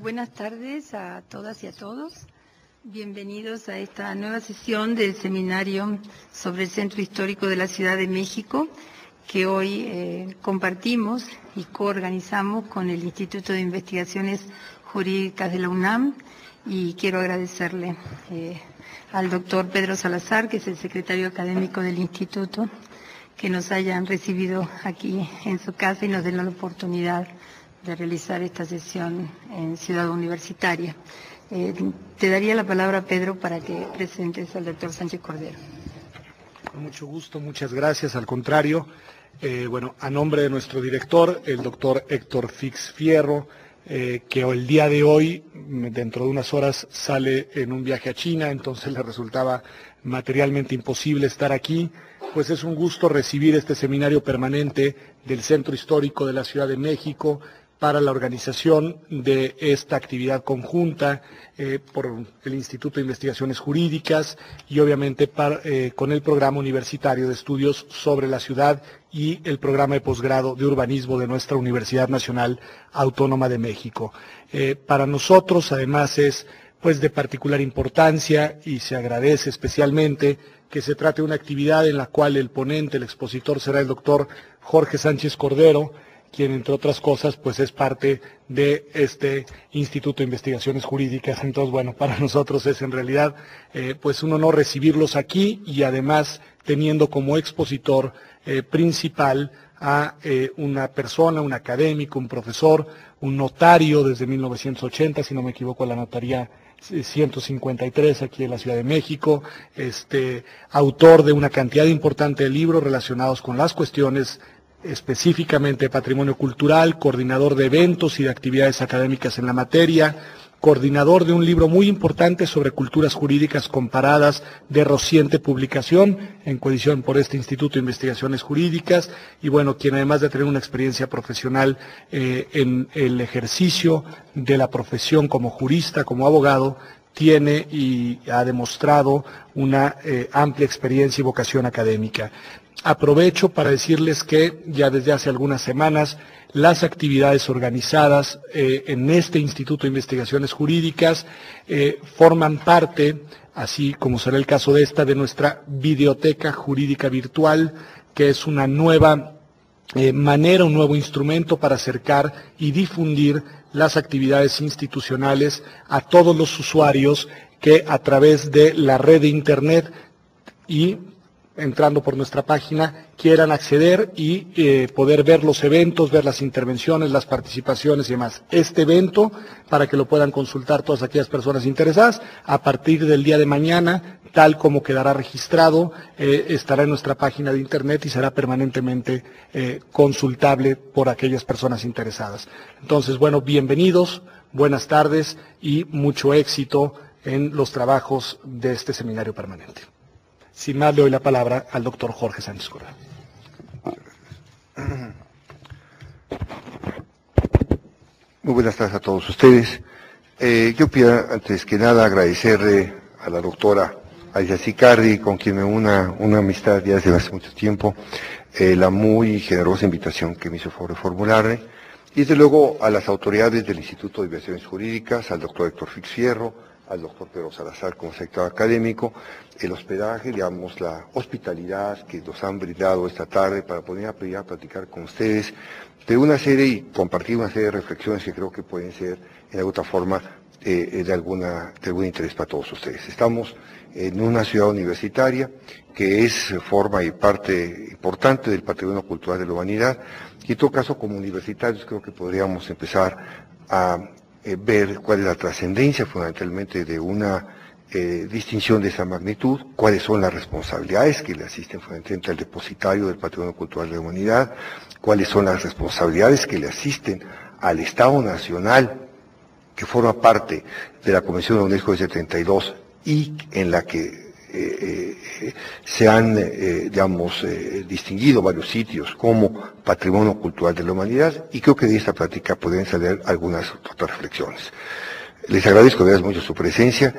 buenas tardes a todas y a todos. Bienvenidos a esta nueva sesión del seminario sobre el Centro Histórico de la Ciudad de México, que hoy compartimos y coorganizamos con el Instituto de Investigaciones Jurídicas de la UNAM, y quiero agradecerle al doctor Pedro Salazar, que es el secretario académico del Instituto, que nos hayan recibido aquí en su casa y nos den la oportunidad de realizar esta sesión en Ciudad Universitaria. Te daría la palabra, Pedro, para que presentes al doctor Sánchez Cordero. Con mucho gusto, muchas gracias. Al contrario, a nombre de nuestro director, el doctor Héctor Fix Fierro, que el día de hoy, dentro de unas horas, sale en un viaje a China, entonces le resultaba materialmente imposible estar aquí, pues es un gusto recibir este seminario permanente del Centro Histórico de la Ciudad de México para la organización de esta actividad conjunta por el Instituto de Investigaciones Jurídicas y obviamente con el Programa Universitario de Estudios sobre la Ciudad y el Programa de Posgrado de Urbanismo de nuestra Universidad Nacional Autónoma de México. Para nosotros, además, es de particular importancia y se agradece especialmente que se trate de una actividad en la cual el ponente, el expositor, será el doctor Jorge Sánchez Cordero, quien, entre otras cosas, es parte de este Instituto de Investigaciones Jurídicas. Entonces, para nosotros es en realidad un honor recibirlos aquí y además teniendo como expositor principal a una persona, un académico, un profesor, un notario desde 1980, si no me equivoco, la notaría 153 aquí en la Ciudad de México, autor de una cantidad importante de libros relacionados con las cuestiones específicamente de patrimonio cultural, coordinador de eventos y de actividades académicas en la materia, coordinador de un libro muy importante sobre culturas jurídicas comparadas de reciente publicación, en coedición por este Instituto de Investigaciones Jurídicas, y quien además de tener una experiencia profesional en el ejercicio de la profesión como jurista, como abogado, tiene y ha demostrado una amplia experiencia y vocación académica. Aprovecho para decirles que ya desde hace algunas semanas las actividades organizadas en este Instituto de Investigaciones Jurídicas forman parte, así como será el caso de esta, de nuestra videoteca jurídica virtual, que es una nueva manera, un nuevo instrumento para acercar y difundir las actividades institucionales a todos los usuarios que a través de la red de Internet y entrando por nuestra página, quieran acceder y poder ver los eventos, ver las intervenciones, las participaciones y demás. Este evento, para que lo puedan consultar todas aquellas personas interesadas, a partir del día de mañana, tal como quedará registrado, estará en nuestra página de Internet y será permanentemente consultable por aquellas personas interesadas. Entonces, bienvenidos, buenas tardes y mucho éxito en los trabajos de este seminario permanente. Sin más, le doy la palabra al doctor Jorge Sánchez Cordero. Muy buenas tardes a todos ustedes. Yo quiero, antes que nada, agradecerle a la doctora Alicia Sicardi, con quien me una amistad ya desde hace mucho tiempo, la muy generosa invitación que me hizo favor de formularle, y desde luego a las autoridades del Instituto de Investigaciones Jurídicas, al doctor Héctor Fix Fierro, al doctor Pedro Salazar como sector académico, el hospedaje, la hospitalidad que nos han brindado esta tarde para poder a platicar con ustedes de una serie y compartir una serie de reflexiones que creo que pueden ser en alguna forma de algún interés para todos ustedes. Estamos en una ciudad universitaria que forma y parte importante del patrimonio cultural de la humanidad, y en todo caso como universitarios creo que podríamos empezar a ver cuál es la trascendencia fundamentalmente de una distinción de esa magnitud, cuáles son las responsabilidades que le asisten fundamentalmente al depositario del patrimonio cultural de la humanidad, cuáles son las responsabilidades que le asisten al Estado Nacional, que forma parte de la Convención de la UNESCO de 72 y en la que se han, distinguido varios sitios como patrimonio cultural de la humanidad, y creo que de esta plática pueden salir algunas otras reflexiones. Les agradezco de verdad mucho su presencia.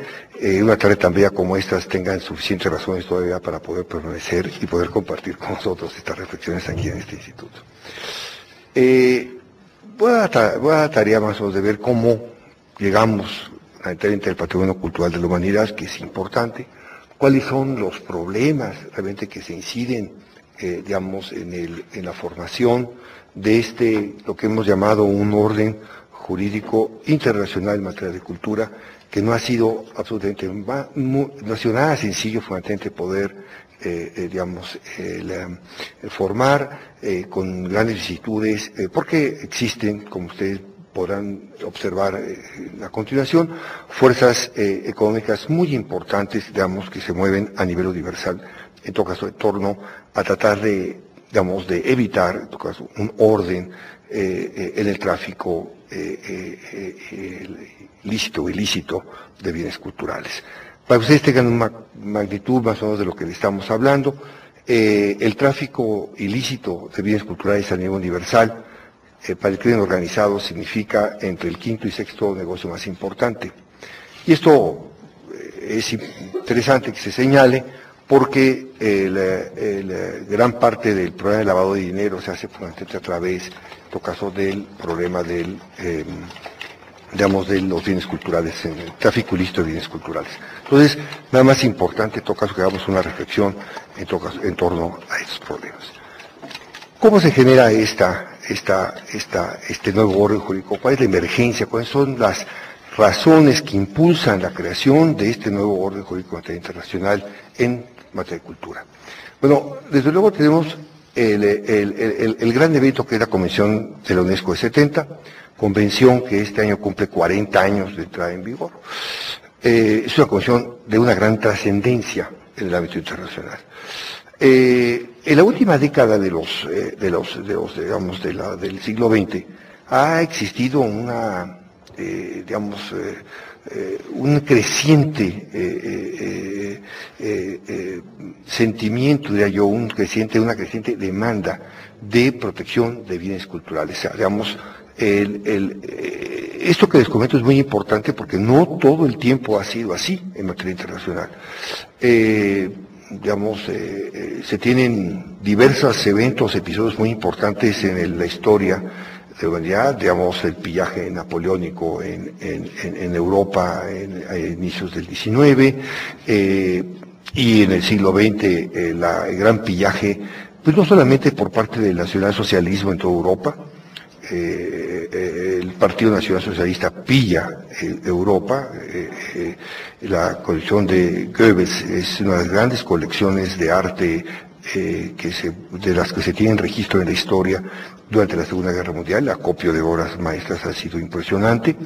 Una tarde tan bella como estas tengan suficientes razones todavía para poder permanecer y poder compartir con nosotros estas reflexiones aquí en este instituto. Voy a la tarea más o menos de ver cómo llegamos fundamentalmente al patrimonio cultural de la humanidad, que es importante, cuáles son los problemas realmente que se inciden, digamos, en la formación de lo que hemos llamado un orden jurídico internacional en materia de cultura, que no ha sido absolutamente, no ha sido nada sencillo fundamentalmente poder, formar con grandes vicisitudes, porque existen, como ustedes podrán observar a continuación, fuerzas económicas muy importantes, digamos, que se mueven a nivel universal, en todo caso, en torno a tratar de evitar, en todo caso, un orden en el tráfico lícito o ilícito de bienes culturales. Para que ustedes tengan una magnitud más o menos de lo que le estamos hablando, el tráfico ilícito de bienes culturales a nivel universal, para el crimen organizado significa entre el quinto y sexto negocio más importante. Y esto es interesante que se señale porque gran parte del problema del lavado de dinero se hace fundamentalmente a través, en todo caso, del problema de los bienes culturales, el tráfico ilícito de bienes culturales. Entonces, nada más importante, en todo caso, que hagamos una reflexión en torno a estos problemas. ¿Cómo se genera este nuevo orden jurídico? ¿Cuál es la emergencia? ¿Cuáles son las razones que impulsan la creación de este nuevo orden jurídico en materia internacional en materia de cultura? Bueno, desde luego tenemos el gran evento que es la Convención de la UNESCO de 70, convención que este año cumple 40 años de entrada en vigor. Es una convención de una gran trascendencia en el ámbito internacional. En la última década del siglo XX ha existido un creciente sentimiento, diría yo, una creciente demanda de protección de bienes culturales. O sea, digamos, esto que les comento es muy importante porque no todo el tiempo ha sido así en materia internacional. Se tienen diversos eventos, episodios muy importantes en la historia de la humanidad, digamos, el pillaje napoleónico en Europa a inicios del XIX, y en el siglo XX el gran pillaje, pues no solamente por parte del nacionalsocialismo en toda Europa. El Partido Nacional Socialista pilla Europa. La colección de Goebbels es una de las grandes colecciones de arte de las que se tienen registro en la historia durante la Segunda Guerra Mundial. El acopio de obras maestras ha sido impresionante,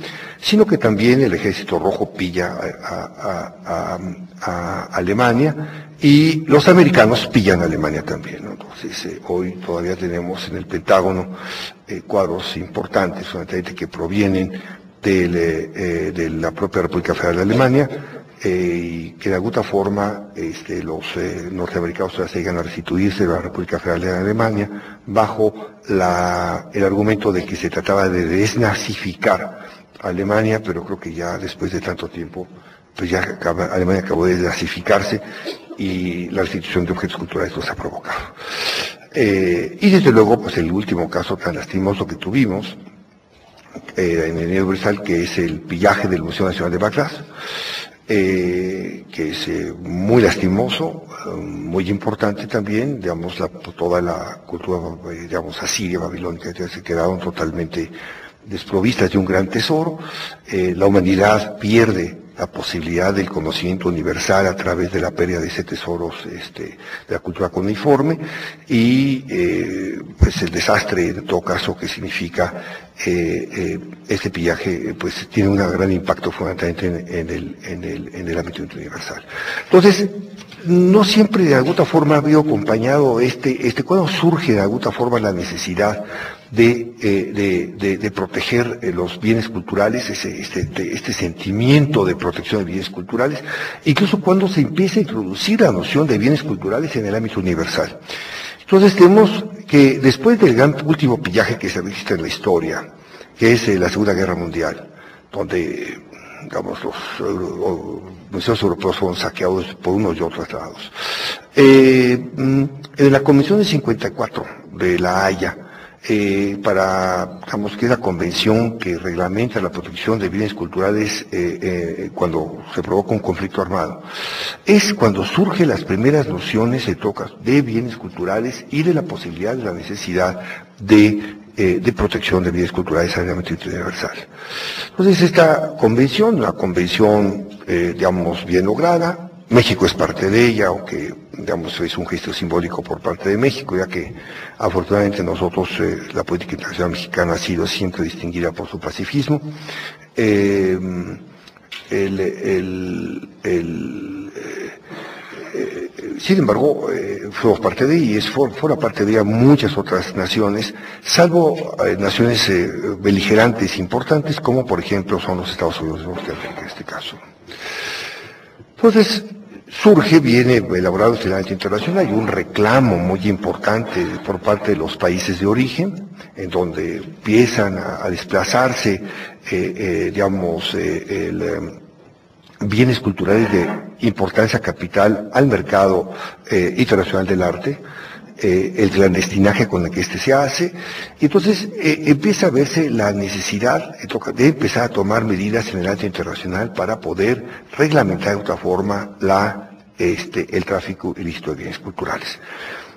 sino que también el Ejército Rojo pilla a Alemania, y los americanos pillan a Alemania también, ¿no? Entonces, hoy todavía tenemos en el Pentágono cuadros importantes, fundamentalmente que provienen de la propia República Federal de Alemania, y que de alguna forma los norteamericanos se llegan a restituirse de la República Federal de Alemania bajo el argumento de que se trataba de desnazificar a Alemania, pero creo que ya después de tanto tiempo, pues ya Alemania acabó de desnazificarse y la restitución de objetos culturales los ha provocado. Y desde luego, pues el último caso tan lastimoso que tuvimos en el Universal, que es el pillaje del Museo Nacional de Bagdad, que es muy lastimoso, muy importante también, digamos, toda la cultura, digamos, asiria, babilónica, se quedaron totalmente desprovistas de un gran tesoro. La humanidad pierde la posibilidad del conocimiento universal a través de la pérdida de ese tesoro de la cultura cuneiforme, y pues el desastre, en todo caso, que significa este pillaje, pues tiene un gran impacto fundamentalmente en el ámbito universal. Entonces, no siempre de alguna forma ha habido acompañado cuando surge de alguna forma la necesidad de proteger los bienes culturales, este sentimiento de protección de bienes culturales, incluso cuando se empieza a introducir la noción de bienes culturales en el ámbito universal. Entonces tenemos que después del gran último pillaje que se registra en la historia, que es la Segunda Guerra Mundial, donde, digamos, los museos europeos fueron saqueados por unos y otros lados. En la Convención de 54 de La Haya, para, digamos, que es la convención que reglamenta la protección de bienes culturales cuando se provoca un conflicto armado. Es cuando surgen las primeras nociones de bienes culturales y de la posibilidad de la necesidad de protección de bienes culturales saneamiento universal. Entonces, esta convención, una convención, digamos, bien lograda. México es parte de ella, aunque, digamos, es un gesto simbólico por parte de México, ya que afortunadamente nosotros, la política internacional mexicana ha sido siempre distinguida por su pacifismo. Sin embargo, fuimos parte de ella y fuera parte de ella muchas otras naciones, salvo naciones beligerantes importantes, como por ejemplo son los Estados Unidos de Norteamérica en este caso. Entonces, viene elaborado el Tratado Internacional y un reclamo muy importante por parte de los países de origen, en donde empiezan a desplazarse, bienes culturales de importancia capital al mercado internacional del arte, el clandestinaje con el que se hace, y entonces empieza a verse la necesidad de empezar a tomar medidas en el arte internacional para poder reglamentar de otra forma el tráfico ilícito de bienes culturales.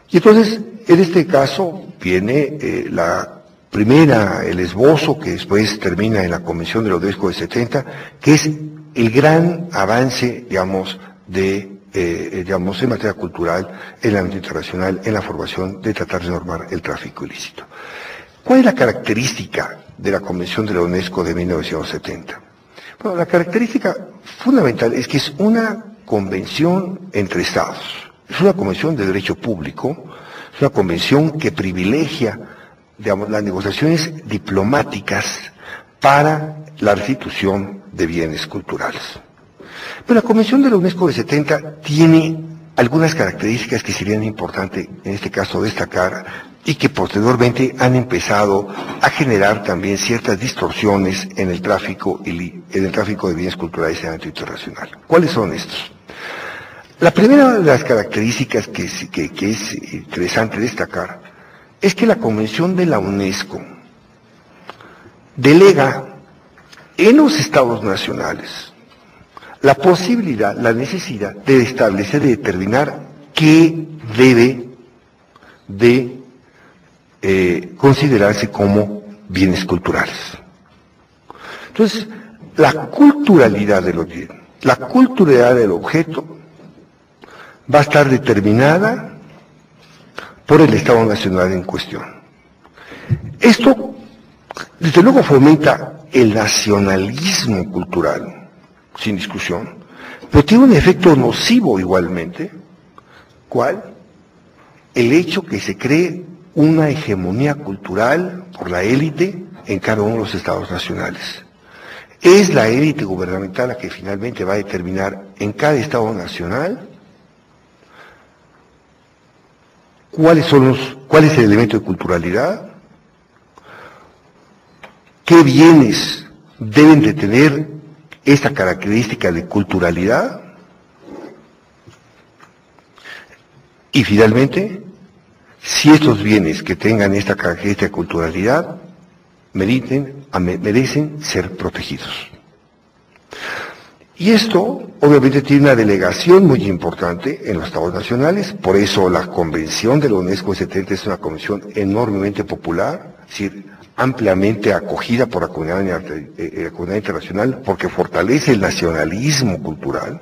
Y entonces, en este caso, viene el esbozo que después termina en la Convención de la UNESCO de 70, que es el gran avance, digamos, en materia cultural, en el ámbito internacional, en la formación de tratar de normar el tráfico ilícito. ¿Cuál es la característica de la Convención de la UNESCO de 1970? Bueno, la característica fundamental es que es una convención entre Estados. Es una convención de derecho público, es una convención que privilegia, digamos, las negociaciones diplomáticas para la restitución de bienes culturales. Pero la Convención de la UNESCO de 70 tiene algunas características que serían importantes en este caso destacar y que posteriormente han empezado a generar también ciertas distorsiones en el tráfico de bienes culturales en el ámbito internacional. ¿Cuáles son estos? La primera de las características que es interesante destacar es que la Convención de la UNESCO delega en los estados nacionales la posibilidad, la necesidad de establecer, de determinar qué debe de considerarse como bienes culturales. Entonces, la culturalidad del objeto, la culturalidad del objeto va a estar determinada por el Estado Nacional en cuestión. Esto, desde luego, fomenta el nacionalismo cultural, sin discusión, pero tiene un efecto nocivo igualmente. ¿Cuál? El hecho que se cree una hegemonía cultural por la élite en cada uno de los estados nacionales. Es la élite gubernamental la que finalmente va a determinar en cada estado nacional cuál es el elemento de culturalidad, qué bienes deben de tener esta característica de culturalidad y finalmente si estos bienes que tengan esta característica de culturalidad merecen ser protegidos. Y esto obviamente tiene una delegación muy importante en los estados nacionales, por eso la Convención de la UNESCO de 70 es una convención enormemente popular, es decir, ampliamente acogida por la comunidad internacional, porque fortalece el nacionalismo cultural.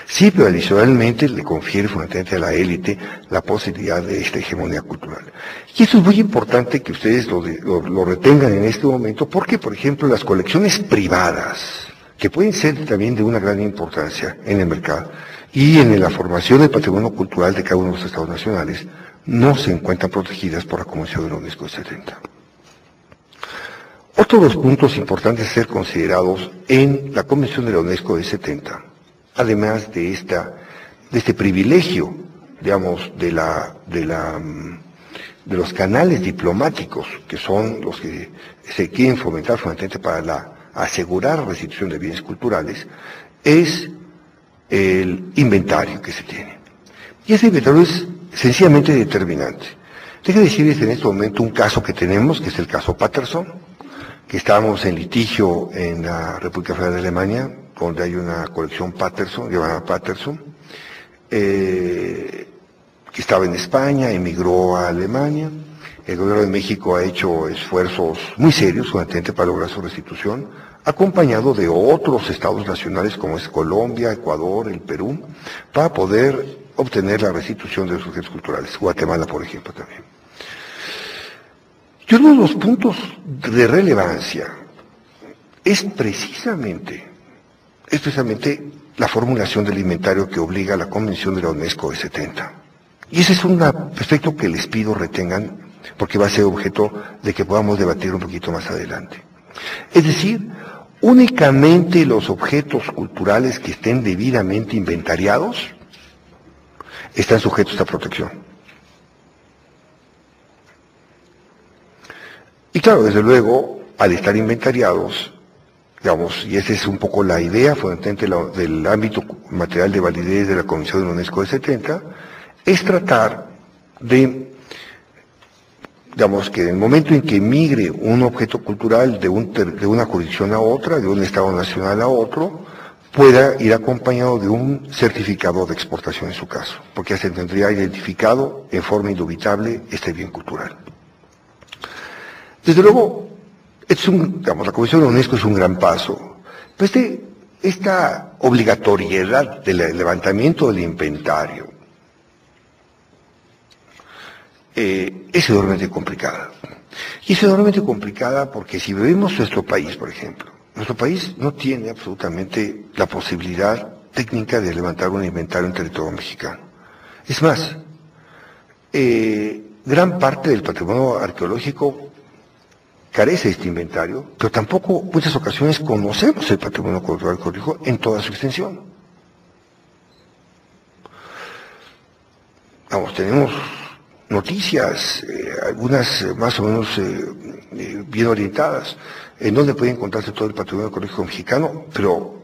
Sí, pero adicionalmente le confiere fundamentalmente a la élite la posibilidad de esta hegemonía cultural. Y eso es muy importante que ustedes lo retengan en este momento, porque, por ejemplo, las colecciones privadas, que pueden ser también de una gran importancia en el mercado y en la formación del patrimonio cultural de cada uno de los estados nacionales, no se encuentran protegidas por la Convención de la UNESCO de 70. Otro de los puntos importantes a ser considerados en la Convención de la UNESCO de 70, además de este privilegio, digamos, de los canales diplomáticos, que son los que se quieren fomentar fundamentalmente para asegurar la restitución de bienes culturales, es el inventario que se tiene. Y ese inventario es sencillamente determinante. Déjenme decirles en este momento un caso que tenemos, que es el caso Patterson, que estábamos en litigio en la República Federal de Alemania, donde hay una colección Patterson, llamada Patterson, que estaba en España, emigró a Alemania. El gobierno de México ha hecho esfuerzos muy serios fundamentalmente para lograr su restitución, acompañado de otros estados nacionales como es Colombia, Ecuador, el Perú, para poder obtener la restitución de los objetos culturales. Guatemala, por ejemplo, también. Y uno de los puntos de relevancia es precisamente la formulación del inventario que obliga a la Convención de la UNESCO de 70. Y ese es un aspecto que les pido retengan, porque va a ser objeto de que podamos debatir un poquito más adelante. Es decir, únicamente los objetos culturales que estén debidamente inventariados están sujetos a protección. Y claro, desde luego, al estar inventariados, digamos, y esa es un poco la idea fundamentalmente del ámbito material de validez de la Convención de la UNESCO de 70, es tratar de, digamos, que en el momento en que migre un objeto cultural de una jurisdicción a otra, de un estado nacional a otro, pueda ir acompañado de un certificado de exportación en su caso, porque se tendría identificado en forma indubitable este bien cultural. Desde luego, la Convención de la UNESCO es un gran paso, pero esta obligatoriedad del levantamiento del inventario es enormemente complicada. Y es enormemente complicada porque si vemos nuestro país, por ejemplo, nuestro país no tiene absolutamente la posibilidad técnica de levantar un inventario en territorio mexicano. Es más, gran parte del patrimonio arqueológico carece de este inventario, pero tampoco en muchas ocasiones conocemos el patrimonio cultural arqueológico en toda su extensión. Vamos, tenemos noticias, algunas más o menos bien orientadas, en donde puede encontrarse todo el patrimonio arqueológico mexicano, pero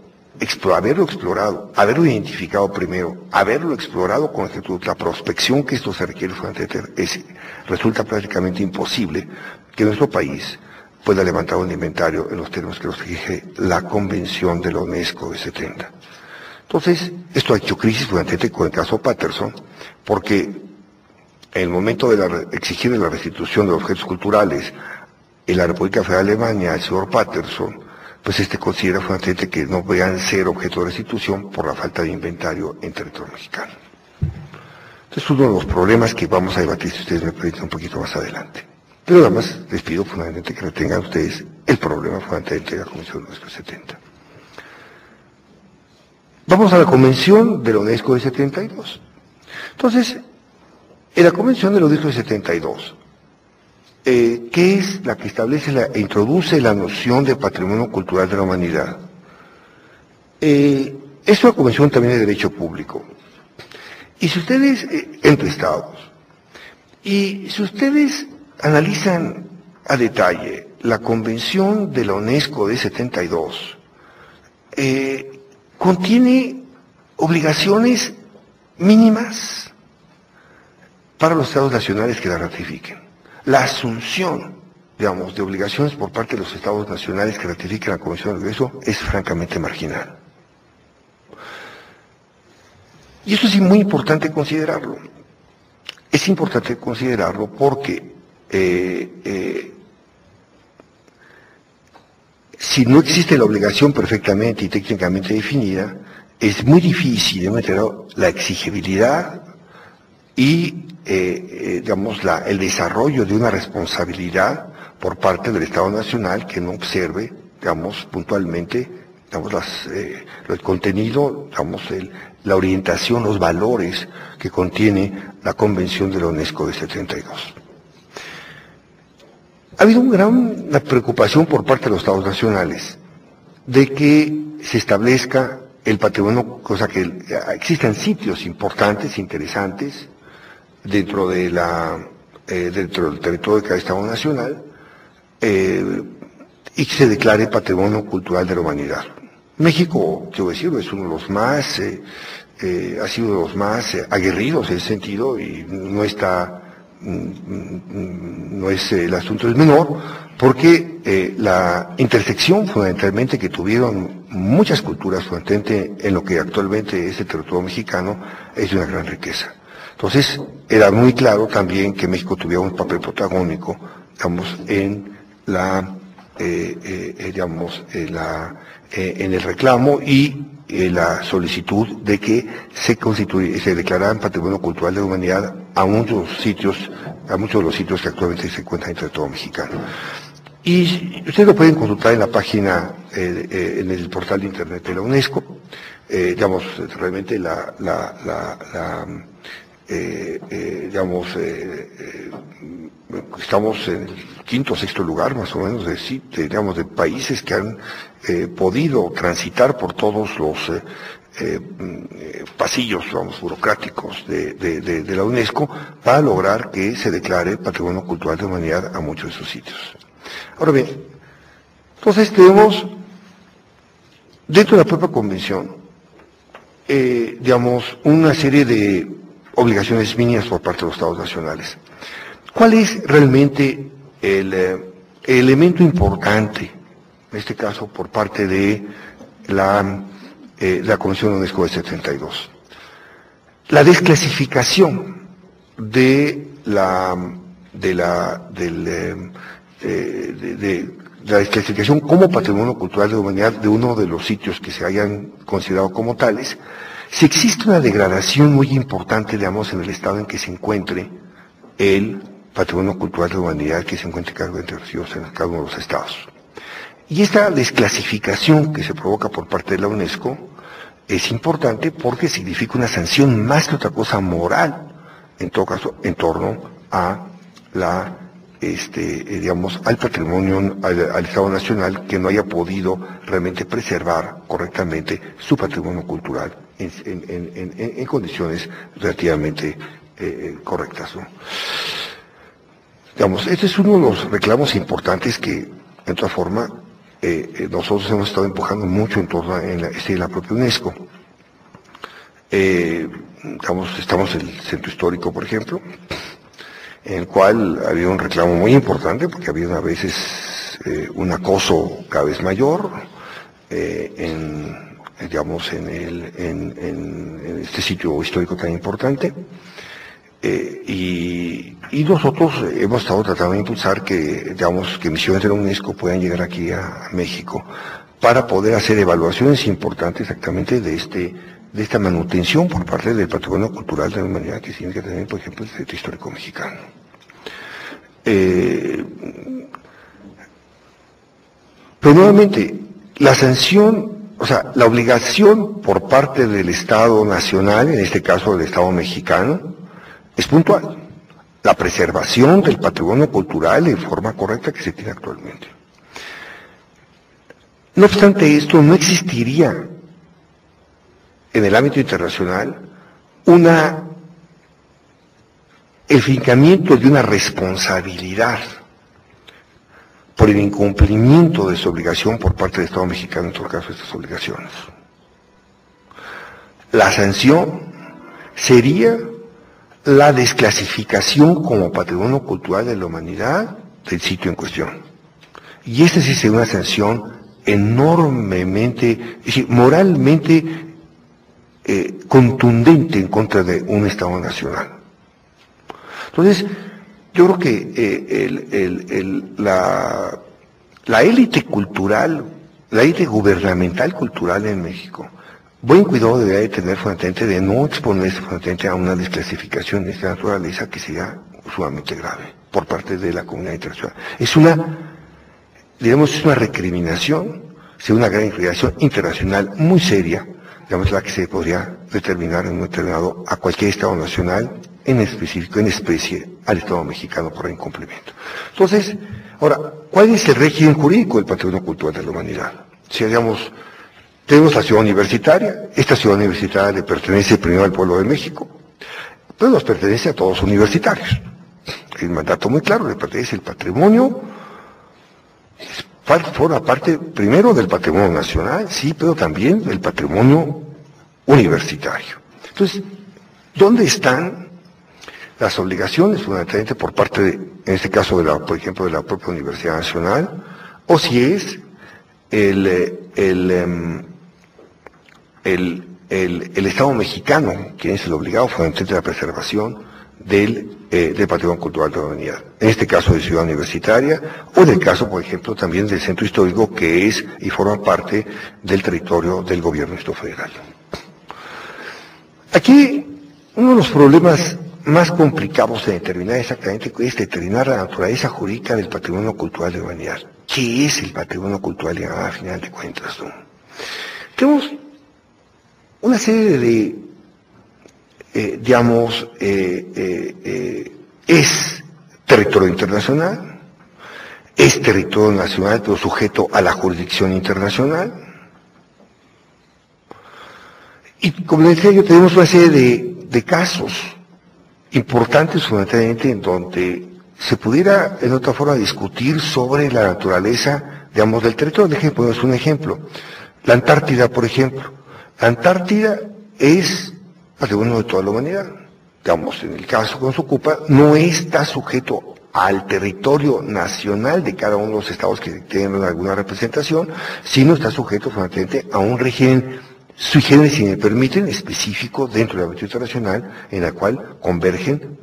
haberlo explorado, haberlo identificado primero, haberlo explorado con la prospección que esto se requiere, resulta prácticamente imposible que nuestro país pueda levantar un inventario en los términos que nos exige la Convención de la UNESCO de 70. Entonces, esto ha hecho crisis fundamentalmente con el caso Patterson, porque en el momento de exigir la restitución de los objetos culturales en la República Federal de Alemania, el señor Patterson, pues considera fundamentalmente que no puedan ser objeto de restitución por la falta de inventario en territorio mexicano. Entonces, uno de los problemas que vamos a debatir, si ustedes me permiten, un poquito más adelante. Pero nada más les pido fundamentalmente que retengan ustedes el problema fundamentalmente de la Convención de la UNESCO de 70. Vamos a la Convención de la UNESCO de 72. Entonces, en la Convención de la UNESCO de 72, ¿qué es la que establece e introduce la noción de patrimonio cultural de la humanidad? Es una convención también de derecho público. Y si ustedes, entre estados, y si ustedes analizan a detalle la Convención de la UNESCO de 72, contiene obligaciones mínimas para los estados nacionales que la ratifiquen. La asunción, digamos, de obligaciones por parte de los estados nacionales que ratifiquen la Convención de la UNESCO es francamente marginal. Y esto es muy importante considerarlo. Es importante considerarlo porque si no existe la obligación perfectamente y técnicamente definida, es muy difícil de meter la exigibilidad y, digamos, el desarrollo de una responsabilidad por parte del Estado Nacional que no observe, digamos, puntualmente, digamos, el contenido, digamos, la orientación, los valores que contiene la Convención de la UNESCO de 72. Ha habido una preocupación por parte de los Estados nacionales de que se establezca el patrimonio, cosa que existan sitios importantes, interesantes, dentro del territorio de cada Estado nacional, y que se declare patrimonio cultural de la humanidad. México, quiero decirlo, es uno de los más, ha sido de los más aguerridos en ese sentido y no está no es el asunto es menor, porque la intersección fundamentalmente que tuvieron muchas culturas fundamentalmente en lo que actualmente es el territorio mexicano es de una gran riqueza. Entonces, era muy claro también que México tuviera un papel protagónico, digamos, en en el reclamo y la solicitud de que se declararan Patrimonio Cultural de la Humanidad a muchos de los sitios que actualmente se encuentran en el territorio mexicano. Y ustedes lo pueden consultar en la página, en el portal de internet de la UNESCO. Realmente estamos en el quinto o sexto lugar, más o menos, de países que han podido transitar por todos los pasillos, burocráticos de la UNESCO para lograr que se declare Patrimonio Cultural de la Humanidad a muchos de sus sitios. Ahora bien, entonces tenemos, dentro de la propia convención, una serie de obligaciones mínimas por parte de los Estados nacionales. ¿Cuál es realmente el elemento importante, en este caso por parte de la Convención UNESCO de 72? La desclasificación de la desclasificación como Patrimonio Cultural de la Humanidad de uno de los sitios que se hayan considerado como tales. Si existe una degradación muy importante, digamos, en el estado en que se encuentre el Patrimonio Cultural de la Humanidad que se encuentre en cada uno de los estados. Y esta desclasificación que se provoca por parte de la UNESCO es importante porque significa una sanción más que otra cosa moral, en todo caso, en torno a al patrimonio, al Estado Nacional que no haya podido realmente preservar correctamente su patrimonio cultural en condiciones relativamente correctas, ¿no? Este es uno de los reclamos importantes que, en toda forma, nosotros hemos estado empujando mucho en torno a la propia UNESCO. Estamos en el Centro Histórico, por ejemplo, en el cual había un reclamo muy importante, porque había a veces un acoso cada vez mayor en este sitio histórico tan importante. Y nosotros hemos estado tratando de impulsar que misiones de la UNESCO puedan llegar aquí a México para poder hacer evaluaciones importantes exactamente de esta manutención por parte del patrimonio cultural de la humanidad que tiene que tener, por ejemplo, el Centro Histórico Mexicano. Pero nuevamente, la sanción, la obligación por parte del Estado nacional, en este caso del Estado mexicano, es puntual. La preservación del patrimonio cultural en forma correcta que se tiene actualmente. No obstante esto, no existiría en el ámbito internacional el fincamiento de una responsabilidad por el incumplimiento de su obligación por parte del Estado mexicano, en todo caso, de estas obligaciones. La sanción sería la desclasificación como patrimonio cultural de la humanidad del sitio en cuestión. Y esta sí sería una sanción enormemente, es decir, moralmente contundente en contra de un Estado nacional. Entonces, yo creo que la élite cultural, la élite gubernamental cultural en México, buen cuidado debería de tener fundamentalmente de no exponerse fundamentalmente a una desclasificación de esta naturaleza que sería sumamente grave por parte de la comunidad internacional. Es una recriminación, una gran recriminación internacional muy seria, la que se podría determinar en un determinado a cualquier Estado nacional, en específico, en especie, al Estado mexicano por incumplimiento. Entonces, ahora, ¿cuál es el régimen jurídico del patrimonio cultural de la humanidad? Si tenemos la ciudad universitaria, esta ciudad universitaria le pertenece primero al pueblo de México, pero nos pertenece a todos los universitarios. El mandato muy claro, le pertenece el patrimonio, forma parte primero del patrimonio nacional, sí, pero también del patrimonio universitario. Entonces, ¿dónde están las obligaciones fundamentalmente por parte, en este caso, por ejemplo, de la propia Universidad Nacional, o si es el Estado mexicano, quien es el obligado fundamentalmente a la preservación del patrimonio cultural de la humanidad. En este caso de Ciudad Universitaria, o en el caso, por ejemplo, también del centro histórico, que es y forma parte del territorio del gobierno federal. Aquí, uno de los problemas más complicados de determinar exactamente es determinar la naturaleza jurídica del patrimonio cultural de la humanidad. ¿Qué es el patrimonio cultural de la humanidad, a final de cuentas, ¿no? Tenemos una serie de, es territorio internacional, es territorio nacional, pero sujeto a la jurisdicción internacional. Y como les decía yo, tenemos una serie de casos importantes fundamentalmente en donde se pudiera en otra forma discutir sobre la naturaleza, del territorio. Déjenme ponerles un ejemplo. La Antártida, por ejemplo. La Antártida es patrimonio de toda la humanidad. En el caso que nos ocupa, no está sujeto al territorio nacional de cada uno de los estados que tienen alguna representación, sino está sujeto fundamentalmente a un régimen sui generis, si me permiten, específico dentro del ámbito internacional, en la cual convergen,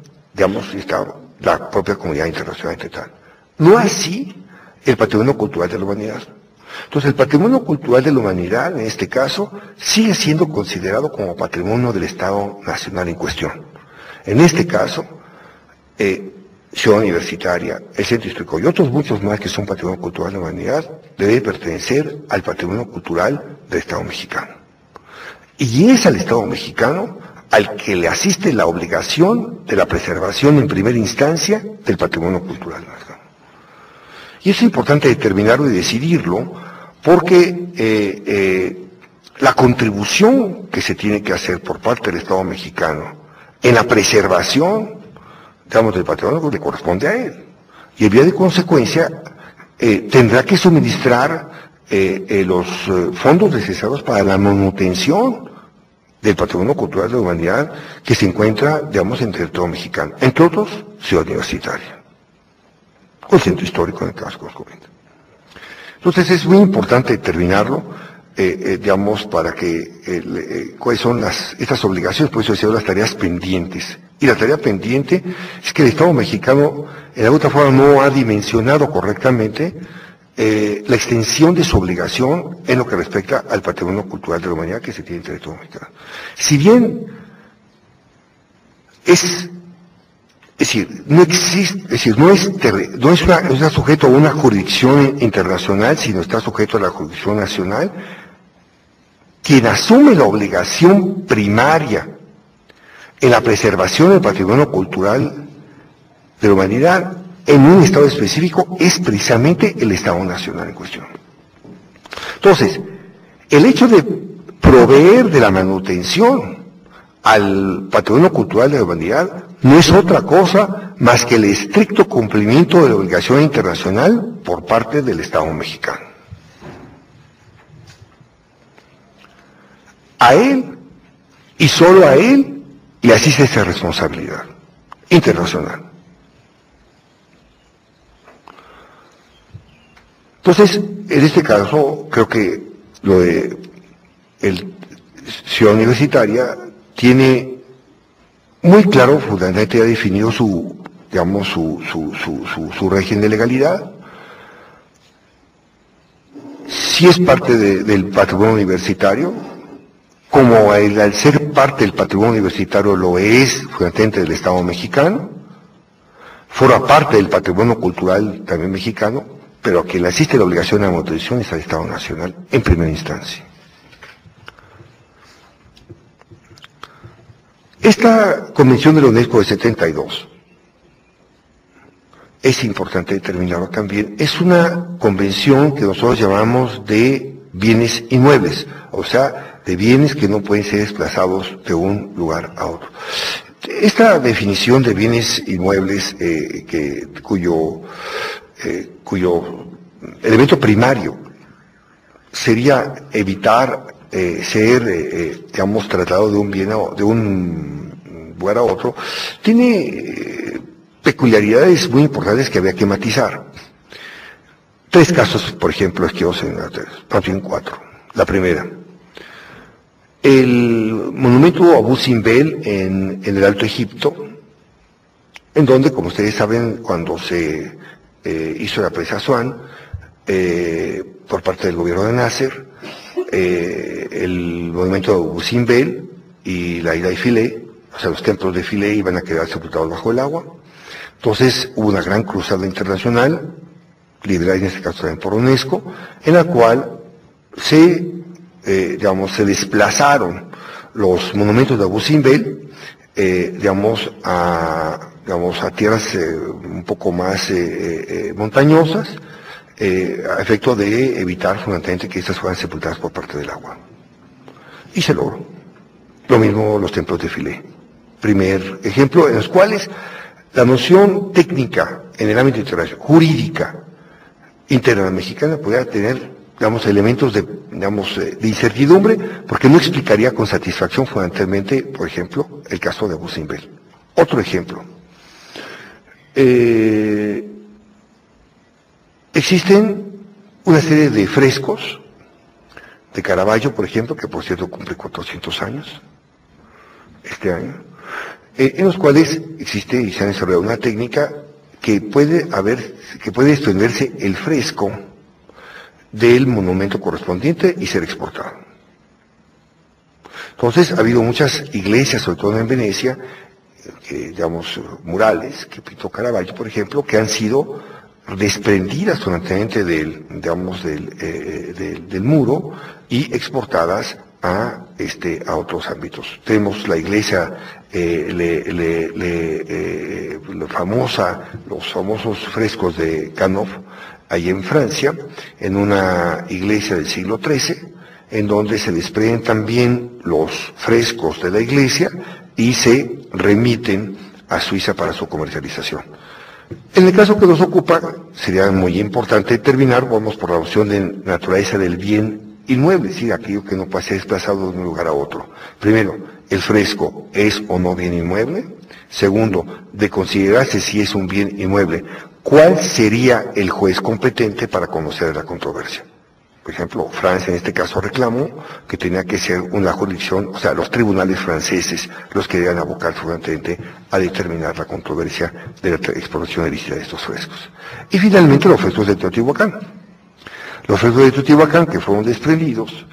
está la propia comunidad internacional tal. No así el patrimonio cultural de la humanidad. Entonces, el patrimonio cultural de la humanidad, en este caso, sigue siendo considerado como patrimonio del Estado Nacional en cuestión. En este caso, Ciudad Universitaria, el Centro Histórico y otros muchos más que son patrimonio cultural de la humanidad, deben pertenecer al patrimonio cultural del Estado mexicano. Y es al Estado mexicano al que le asiste la obligación de la preservación en primera instancia del patrimonio cultural mexicano. Y es importante determinarlo y decidirlo porque la contribución que se tiene que hacer por parte del Estado mexicano en la preservación, del patrimonio le corresponde a él. Y en vía de consecuencia tendrá que suministrar los fondos necesarios para la manutención del patrimonio cultural de la humanidad que se encuentra, en el territorio mexicano, entre otros, Ciudad Universitaria, o el Centro Histórico en el caso que os comento. Entonces es muy importante determinarlo, para que, cuáles son estas obligaciones, por eso decía las tareas pendientes. Y la tarea pendiente es que el Estado mexicano, en alguna forma, no ha dimensionado correctamente la extensión de su obligación en lo que respecta al patrimonio cultural de la humanidad que se tiene en el territorio mexicano. Si bien no está sujeto a una jurisdicción internacional, sino está sujeto a la jurisdicción nacional, quien asume la obligación primaria en la preservación del patrimonio cultural de la humanidad en un estado específico es precisamente el Estado Nacional en cuestión. Entonces, el hecho de proveer de la manutención al patrimonio cultural de la humanidad no es otra cosa más que el estricto cumplimiento de la obligación internacional por parte del Estado mexicano. A él, y solo a él, le asiste esa responsabilidad internacional. Entonces, en este caso, creo que lo de Ciudad Universitaria tiene muy claro, fundamentalmente ha definido su régimen de legalidad. Si es parte del patrimonio universitario, como al ser parte del patrimonio universitario lo es fundamentalmente del Estado mexicano, forma parte del patrimonio cultural también mexicano, pero a quien le asiste la obligación de manutención es al Estado Nacional en primera instancia. Esta convención de la UNESCO de 72, es importante determinarlo también, es una convención que nosotros llamamos de bienes inmuebles, o sea, de bienes que no pueden ser desplazados de un lugar a otro. Esta definición de bienes inmuebles, cuyo elemento primario sería evitar ser, tratado de un bien, lugar a otro, tiene peculiaridades muy importantes que había que matizar. 3 casos, por ejemplo, es que os en más bien 4. La primera, el monumento a Abu Simbel en el Alto Egipto, en donde, como ustedes saben, cuando se hizo la presa Asuán, por parte del gobierno de Nasser, el monumento de Abu Simbel y la isla de Philae, o sea, los templos de Philae iban a quedar sepultados bajo el agua. Entonces hubo una gran cruzada internacional, liderada en este caso también por UNESCO, en la cual se desplazaron los monumentos de Abu Simbel, a tierras un poco más montañosas, a efecto de evitar fundamentalmente que estas fueran sepultadas por parte del agua. Y se logró. Lo mismo los templos de Philae. Primer ejemplo en los cuales la noción técnica en el ámbito internacional, jurídica, interna mexicana, podría tener, elementos de incertidumbre, porque no explicaría con satisfacción fundamentalmente, por ejemplo, el caso de Abu Simbel. Otro ejemplo. Existen una serie de frescos de Caravaggio, por ejemplo, que por cierto cumple 400 años este año, en los cuales existe y se ha desarrollado una técnica que puede desprenderse el fresco del monumento correspondiente y ser exportado. Entonces ha habido muchas iglesias, sobre todo en Venecia, murales que pintó Caravaggio, por ejemplo, que han sido desprendidas fundamentalmente del muro y exportadas a otros ámbitos. Tenemos la iglesia los famosos frescos de Canov, allí en Francia, en una iglesia del siglo XIII, en donde se desprenden también los frescos de la iglesia y se remiten a Suiza para su comercialización. En el caso que nos ocupa, sería muy importante determinar, vamos por la noción de naturaleza del bien inmueble, es decir, aquello que no puede ser desplazado de un lugar a otro. Primero, ¿el fresco es o no bien inmueble? Segundo, de considerarse si es un bien inmueble, ¿cuál sería el juez competente para conocer la controversia? Por ejemplo, Francia en este caso reclamó que tenía que ser una jurisdicción, o sea, los tribunales franceses los que debían abocar fundamentalmente a determinar la controversia de la explotación ilícita de estos frescos. Y finalmente los frescos de Teotihuacán. Los frescos de Teotihuacán que fueron desprendidos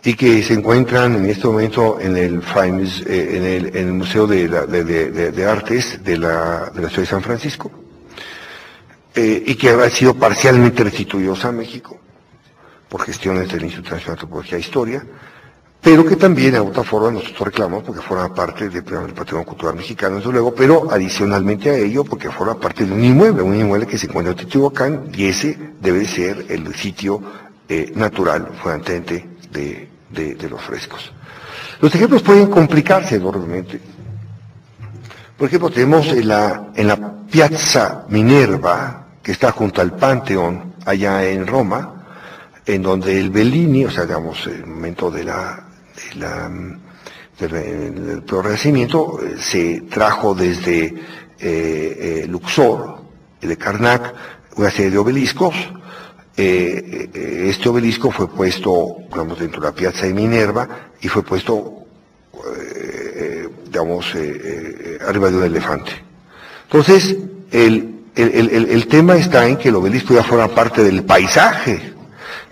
y que se encuentran en este momento en el en el Museo de Artes de la ciudad de San Francisco, y que han sido parcialmente restituidos a México por gestiones del Instituto Nacional de Antropología e Historia, pero que también de otra forma nosotros reclamamos porque forman parte del patrimonio cultural mexicano, desde luego, pero adicionalmente a ello porque forma parte de un inmueble que se encuentra en Teotihuacán, y ese debe ser el sitio natural, fundamentalmente, de los frescos. Los ejemplos pueden complicarse enormemente. Por ejemplo, tenemos en la Piazza Minerva, que está junto al Panteón, allá en Roma, en donde el Bellini, o sea, el momento del Renacimiento, se trajo desde Luxor, de Karnak, una serie de obeliscos. Este obelisco fue puesto, dentro de la Piazza de Minerva, y fue puesto, arriba de un elefante. Entonces, el tema está en que el obelisco ya forma parte del paisaje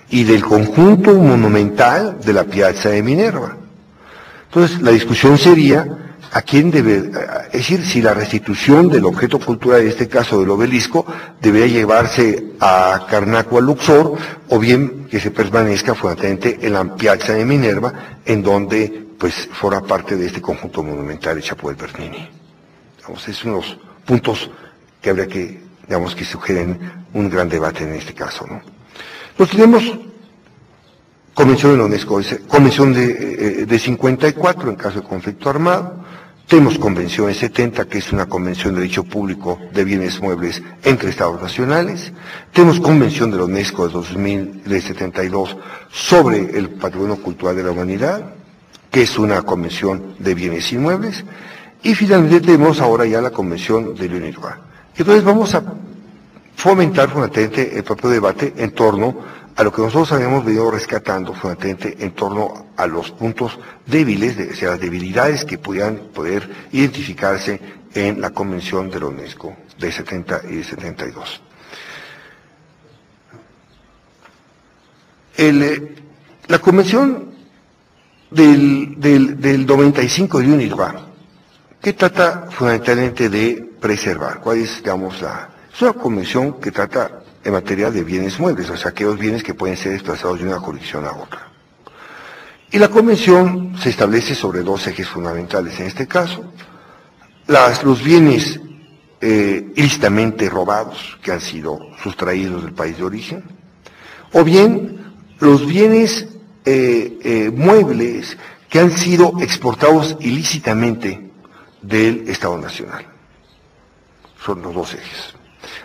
y del conjunto monumental de la Piazza de Minerva. Entonces, la discusión sería a quién debe, es decir, si la restitución del objeto cultural, en este caso del obelisco, debería llevarse a Karnak o a Luxor, o bien que se permanezca fundamentalmente en la Piazza de Minerva, en donde pues forma parte de este conjunto monumental hecha por el Bernini. Es unos puntos que habría que, que sugieren un gran debate en este caso, ¿no? Pues tenemos Convención de la UNESCO, Convención de 54 en caso de conflicto armado, tenemos Convención de 70, que es una convención de derecho público de bienes muebles entre Estados nacionales, tenemos Convención de la UNESCO de 72 sobre el patrimonio cultural de la humanidad, que es una convención de bienes inmuebles, Y finalmente tenemos ahora ya la Convención de la UNIRWA. Entonces vamos a fomentar fundamentalmente el propio debate en torno a lo que nosotros habíamos venido rescatando fundamentalmente en torno a los puntos débiles, o sea, las debilidades que pudieran poder identificarse en la Convención de la UNESCO de 70 y de 72. La Convención del 95 de UNIRWA, que trata fundamentalmente de preservar, ¿cuál es, digamos, es una convención que trata en materia de bienes muebles, o sea, aquellos bienes que pueden ser desplazados de una jurisdicción a otra. Y la convención se establece sobre dos ejes fundamentales en este caso: los bienes ilícitamente robados, que han sido sustraídos del país de origen, o bien los bienes muebles que han sido exportados ilícitamente del Estado Nacional. Son los dos ejes.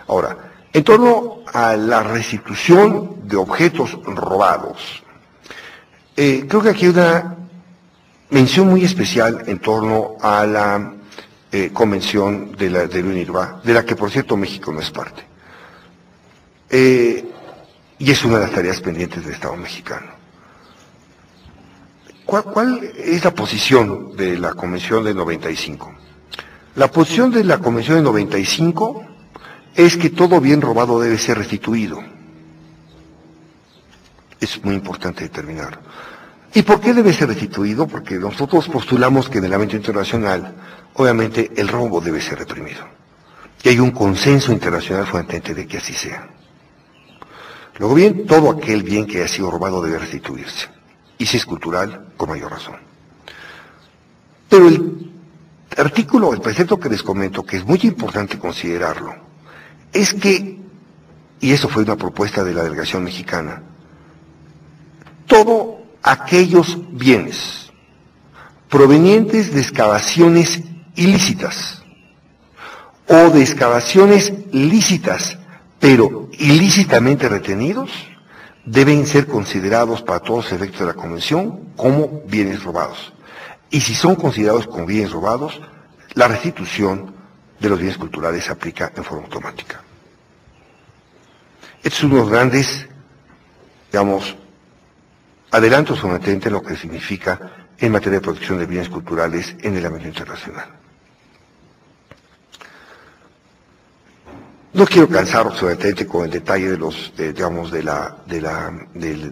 Ahora, en torno a la restitución de objetos robados, creo que aquí hay una mención muy especial en torno a la Convención de la UNIRWA, de la que por cierto México no es parte. Y es una de las tareas pendientes del Estado mexicano. ¿Cuál es la posición de la Convención del 95? La posición de la Convención del 95 es que todo bien robado debe ser restituido. Es muy importante determinarlo. ¿Y por qué debe ser restituido? Porque nosotros postulamos que en el ámbito internacional, obviamente, el robo debe ser reprimido. Y hay un consenso internacional fundamentalmente de que así sea. Luego bien, todo aquel bien que haya sido robado debe restituirse. Y si es cultural, con mayor razón. Pero el artículo, el precepto que les comento, que es muy importante considerarlo, es que, y eso fue una propuesta de la delegación mexicana, todos aquellos bienes provenientes de excavaciones ilícitas o de excavaciones lícitas, pero ilícitamente retenidos, deben ser considerados para todos los efectos de la Convención como bienes robados. Y si son considerados como bienes robados, la restitución de los bienes culturales se aplica en forma automática. Estos son unos grandes, digamos, adelantos fundamentalmente en lo que significa en materia de protección de bienes culturales en el ámbito internacional. No quiero cansaros fundamentalmente con el detalle de los, digamos, del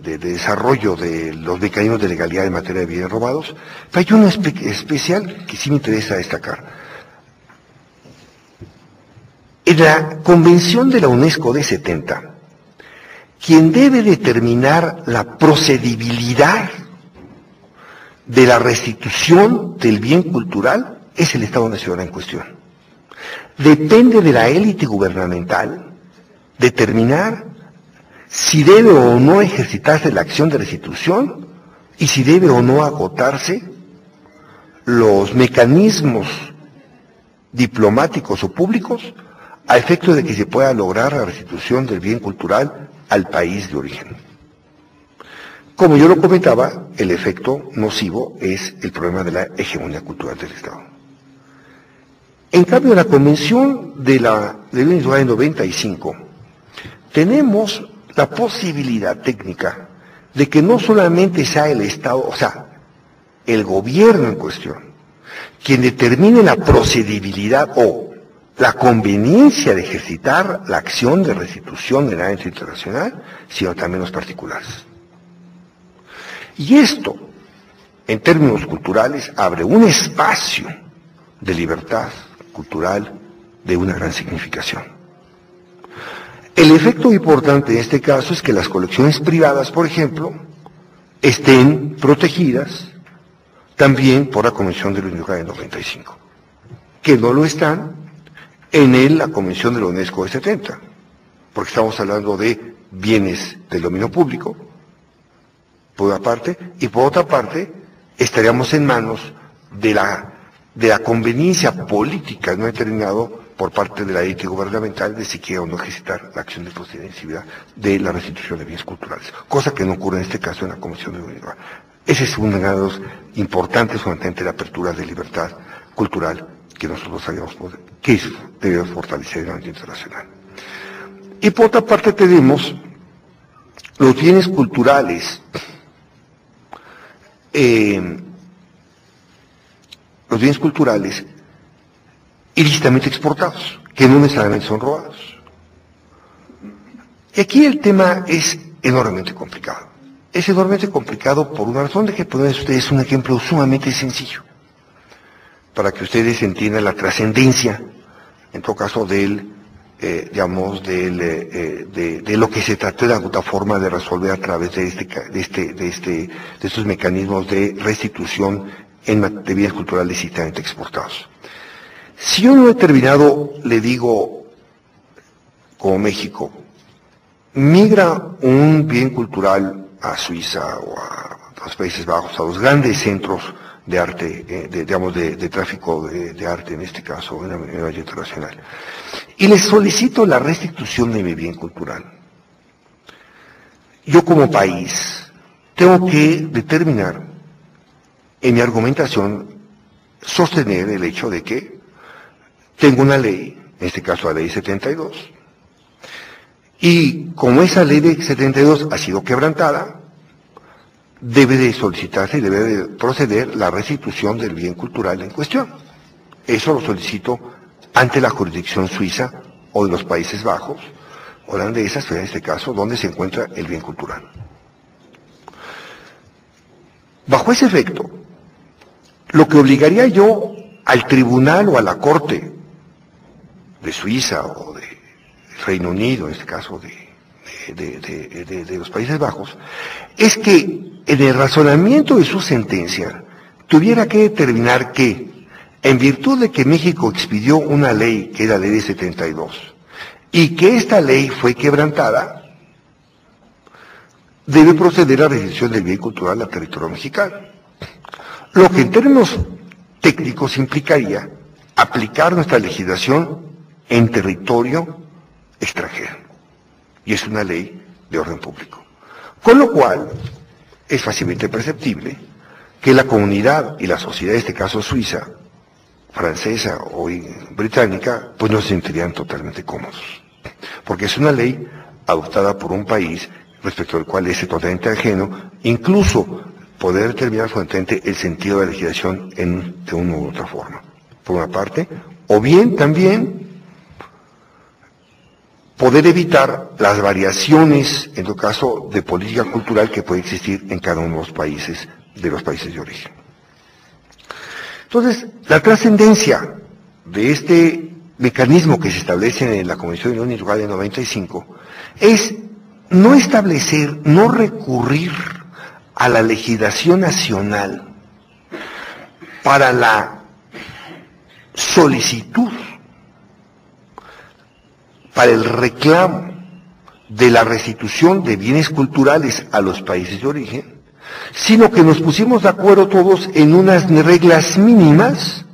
desarrollo de los mecanismos de legalidad en materia de bienes robados, pero hay uno especial que sí me interesa destacar. En la Convención de la UNESCO de 70, quien debe determinar la procedibilidad de la restitución del bien cultural es el Estado Nacional en cuestión. Depende de la élite gubernamental determinar si debe o no ejercitarse la acción de restitución y si debe o no agotarse los mecanismos diplomáticos o públicos a efecto de que se pueda lograr la restitución del bien cultural al país de origen. Como yo lo comentaba, el efecto nocivo es el problema de la hegemonía cultural del Estado. En cambio, en la Convención de la UNIRWA de 95, tenemos la posibilidad técnica de que no solamente sea el Estado, o sea, el gobierno en cuestión, quien determine la procedibilidad o la conveniencia de ejercitar la acción de restitución en el ámbito internacional, sino también los particulares. Y esto, en términos culturales, abre un espacio de libertad cultural de una gran significación. El efecto importante en este caso es que las colecciones privadas, por ejemplo, estén protegidas también por la Convención de la UNIRWA de 95, que no lo están en la Convención de la UNESCO de 70, porque estamos hablando de bienes del dominio público, por una parte, y por otra parte, estaríamos en manos de la conveniencia política no determinado por parte de la élite gubernamental de si quiere o no ejercitar la acción de procedencialidad de la restitución de bienes culturales, cosa que no ocurre en este caso en la Convención de la UNIRWA. Ese es uno de los importantes fundamentalmente de la apertura de libertad cultural que nosotros sabíamos que debemos fortalecer en el ámbito internacional. Y por otra parte tenemos los bienes culturales, ilícitamente exportados, que no necesariamente son robados. Y aquí el tema es enormemente complicado. Es enormemente complicado por una razón. Dejen poner a ustedes un ejemplo sumamente sencillo, para que ustedes entiendan la trascendencia, en todo caso, de lo que se trató de alguna forma de resolver a través de estos mecanismos de restitución de bienes culturales ilícitamente exportados. Si yo en un determinado, le digo, como México, migra un bien cultural a Suiza o a los Países Bajos, a los grandes centros de arte, de tráfico de arte, en este caso, en la nivel internacional, y les solicito la restitución de mi bien cultural. Yo como país tengo que determinar en mi argumentación, sostener el hecho de que tengo una ley, en este caso la ley 72, y como esa ley de 72 ha sido quebrantada, debe de solicitarse y debe de proceder la restitución del bien cultural en cuestión. Eso lo solicito ante la jurisdicción suiza o de los Países Bajos, holandesas, en este caso, donde se encuentra el bien cultural. Bajo ese efecto, lo que obligaría yo al tribunal o a la corte de Suiza o de Reino Unido, en este caso de los Países Bajos, es que en el razonamiento de su sentencia tuviera que determinar que, en virtud de que México expidió una ley que era la ley de 72, y que esta ley fue quebrantada, debe proceder a la restitución del bien cultural al territorio mexicano. Lo que en términos técnicos implicaría aplicar nuestra legislación en territorio extranjero. Y es una ley de orden público. Con lo cual, es fácilmente perceptible que la comunidad y la sociedad, en este caso suiza, francesa o británica, pues no se sentirían totalmente cómodos. Porque es una ley adoptada por un país respecto al cual es totalmente ajeno, incluso poder determinar fuertemente el sentido de la legislación de una u otra forma, por una parte, o bien también poder evitar las variaciones, en todo caso, de política cultural que puede existir en cada uno de los países de origen. Entonces, la trascendencia de este mecanismo que se establece en la Convención de la Unión Europea de 95 es no establecer, no recurrir a la legislación nacional para la solicitud, para el reclamo de la restitución de bienes culturales a los países de origen, sino que nos pusimos de acuerdo todos en unas reglas mínimas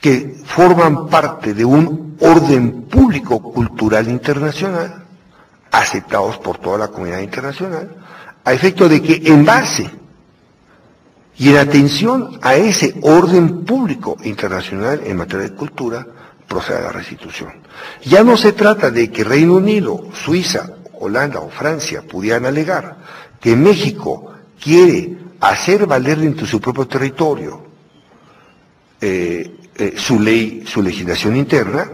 que forman parte de un orden público cultural internacional, aceptados por toda la comunidad internacional, a efecto de que en base y en atención a ese orden público internacional en materia de cultura, proceda la restitución. Ya no se trata de que Reino Unido, Suiza, Holanda o Francia pudieran alegar que México quiere hacer valer dentro de su propio territorio su ley, su legislación interna,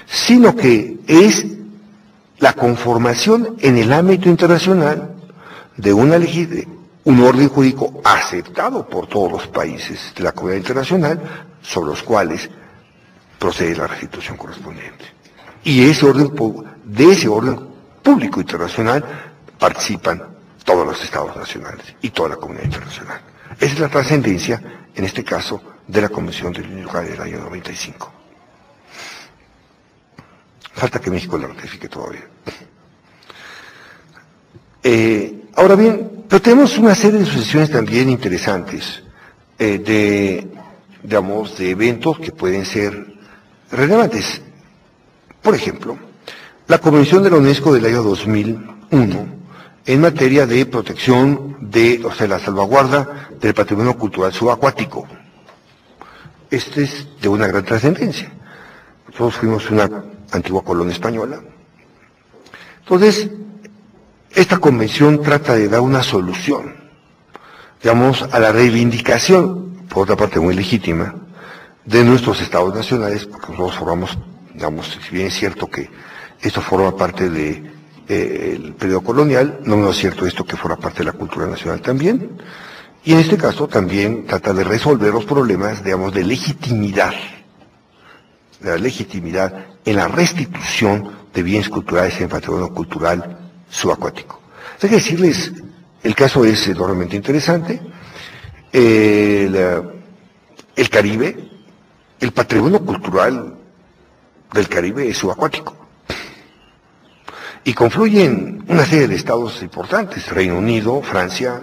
sino que es la conformación en el ámbito internacional de un orden jurídico aceptado por todos los países de la comunidad internacional, sobre los cuales procede la restitución correspondiente. Y de ese orden público internacional participan todos los estados nacionales y toda la comunidad internacional. Esa es la trascendencia, en este caso, de la Convención de la Unión Europea del año 95. Falta que México la ratifique todavía. Ahora bien, pero tenemos una serie de sucesiones también interesantes de eventos que pueden ser relevantes. Por ejemplo, la Convención de la UNESCO del año 2001 en materia de protección la salvaguarda del patrimonio cultural subacuático. este es de una gran trascendencia. Nosotros fuimos una antigua colonia española. Entonces, esta convención trata de dar una solución, digamos, a la reivindicación, por otra parte muy legítima, de nuestros estados nacionales, porque nosotros formamos, digamos, si bien es cierto que esto forma parte del periodo colonial, no es cierto esto que forma parte de la cultura nacional también, y en este caso también trata de resolver los problemas, digamos, de legitimidad en la restitución de bienes culturales en patrimonio cultural subacuático. Hay que decirles, el caso es enormemente interesante. El Caribe, el patrimonio cultural del Caribe es subacuático. Y confluyen una serie de estados importantes, Reino Unido, Francia,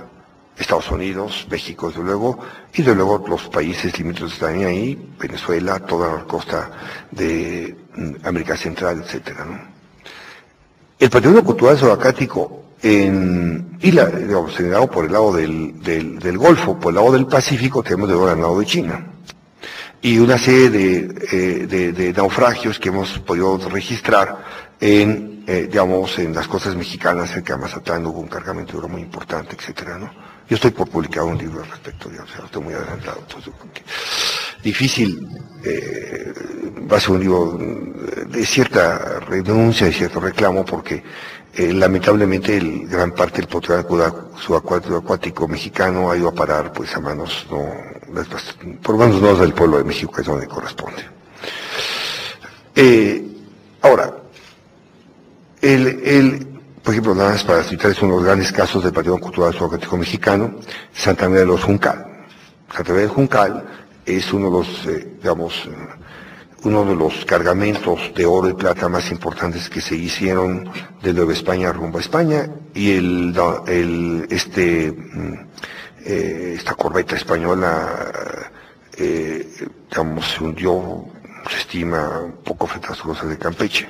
Estados Unidos, México, desde luego, y desde luego los países limítrofes están ahí, Venezuela, toda la costa de América Central, etcétera, ¿no? El patrimonio cultural subacuático digamos, en el lado, por el lado del Golfo, por el lado del Pacífico, tenemos del lado de China. Y una serie de naufragios que hemos podido registrar digamos, en las costas mexicanas, cerca de Mazatlán, hubo un cargamento de oro muy importante, etcétera, ¿no? Yo estoy por publicar un libro al respecto, digamos, estoy muy adelantado, entonces, difícil, va a ser un libro de cierta renuncia, de cierto reclamo, porque lamentablemente gran parte del patrimonio subacuático mexicano ha ido a parar pues a manos, por lo menos no del pueblo de México, que es donde corresponde. Ahora, por ejemplo, nada más para citar, es uno de los grandes casos del patrimonio cultural subacuático mexicano, Santa María de los Juncal. Santa María del Juncal es uno de los, digamos, uno de los cargamentos de oro y plata más importantes que se hicieron de Nueva España rumbo a España, y esta corbeta española, digamos, se hundió, se estima, un poco frente a las costas de Campeche.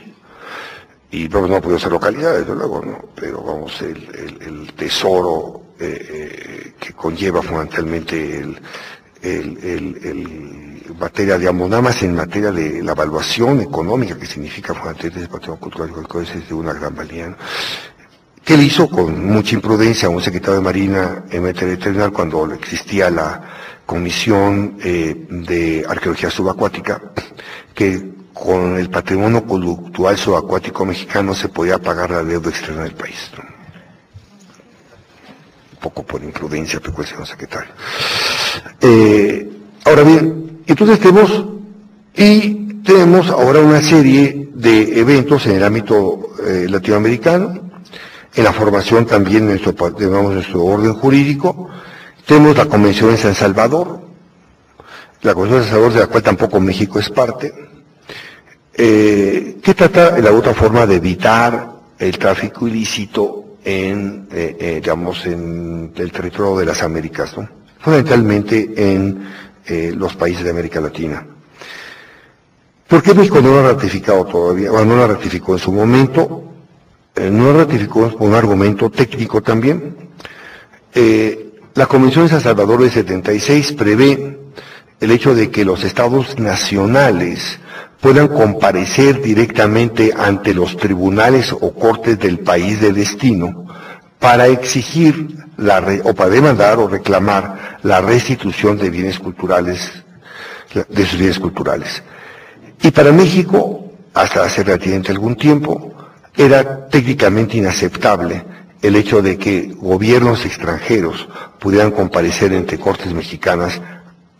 Y no ha podido ser localidad, desde luego, ¿no? Pero vamos, el tesoro que conlleva fundamentalmente materia, digamos, nada más en materia de la evaluación económica que significa fundamentalmente el patrimonio cultural es de una gran valía, ¿no? Que él hizo con mucha imprudencia a un secretario de Marina en materia terrenal cuando existía la Comisión de Arqueología Subacuática, que con el patrimonio cultural subacuático mexicano se podía pagar la deuda externa del país, ¿no? Un poco por imprudencia, pero señor secretario. Ahora bien, entonces tenemos ahora una serie de eventos en el ámbito latinoamericano, en la formación también de nuestro orden jurídico. Tenemos la Convención de San Salvador, la Convención de San Salvador, de la cual tampoco México es parte, que trata de la otra forma de evitar el tráfico ilícito digamos, en el territorio de las Américas, ¿no? Fundamentalmente en los países de América Latina. ¿Por qué México no lo ha ratificado todavía? Bueno, no lo ratificó en su momento, no lo ratificó por un argumento técnico también. La Convención de San Salvador de 76 prevé el hecho de que los estados nacionales puedan comparecer directamente ante los tribunales o cortes del país de destino para exigir o para demandar o reclamar la restitución de bienes culturales, de sus bienes culturales. Y para México, hasta hace relativamente algún tiempo, era técnicamente inaceptable el hecho de que gobiernos extranjeros pudieran comparecer ante cortes mexicanas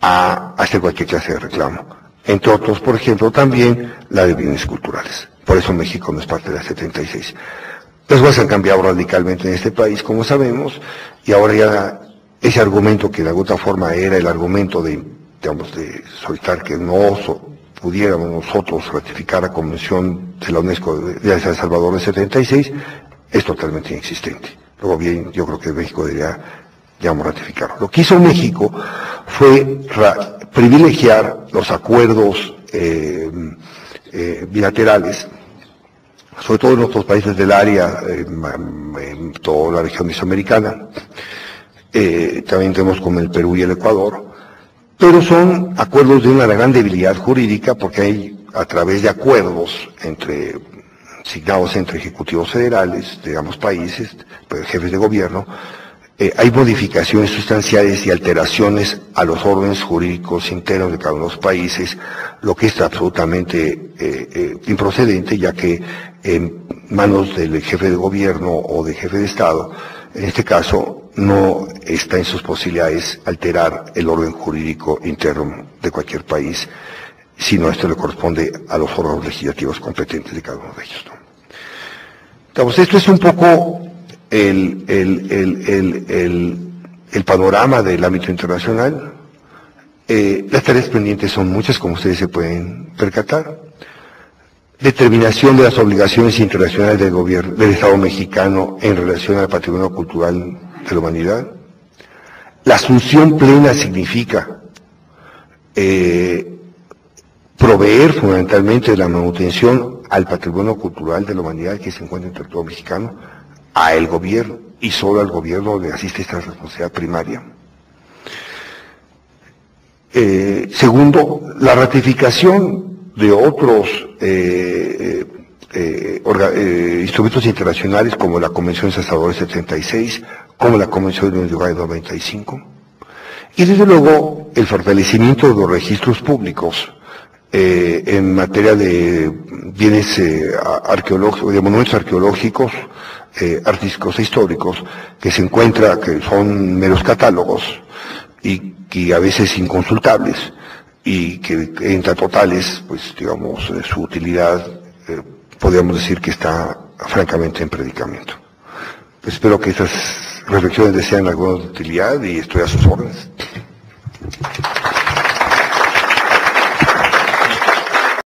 a hacer cualquier clase de reclamo. Entre otros, por ejemplo, también la de bienes culturales. Por eso México no es parte de la 76. Las cosas han cambiado radicalmente en este país, como sabemos, y ahora ya ese argumento que de alguna forma era el argumento de solicitar que no pudiéramos nosotros ratificar la Convención de la UNESCO de San Salvador de 76, es totalmente inexistente. Luego bien, yo creo que México debería, digamos, ratificarlo. Lo que hizo México fue privilegiar los acuerdos bilaterales, sobre todo en otros países del área, en toda la región mesoamericana, también tenemos como el Perú y el Ecuador, pero son acuerdos de una gran debilidad jurídica porque hay, a través de acuerdos signados entre ejecutivos federales de ambos países, pues, jefes de gobierno, hay modificaciones sustanciales y alteraciones a los órdenes jurídicos internos de cada uno de los países, lo que es absolutamente improcedente, ya que en manos del jefe de gobierno o del jefe de Estado, en este caso, no está en sus posibilidades alterar el orden jurídico interno de cualquier país, sino esto le corresponde a los órganos legislativos competentes de cada uno de ellos, ¿no? Entonces, esto es un poco el panorama del ámbito internacional. Las tareas pendientes son muchas, como ustedes se pueden percatar. Determinación de las obligaciones internacionales del Estado mexicano en relación al patrimonio cultural de la humanidad. La asunción plena significa proveer fundamentalmente de la manutención al patrimonio cultural de la humanidad que se encuentra en el territorio mexicano, a el gobierno, y solo al gobierno le asiste esta responsabilidad primaria. Segundo, la ratificación de otros instrumentos internacionales como la Convención de Santiago 76, como la Convención de Uruguay 95, y desde luego el fortalecimiento de los registros públicos en materia de bienes arqueológicos, de monumentos arqueológicos, artísticos e históricos, que se encuentra que son meros catálogos y que a veces inconsultables y que en tanto tales, pues digamos, su utilidad podríamos decir que está francamente en predicamento. Pues espero que estas reflexiones les sean alguna utilidad y estoy a sus órdenes.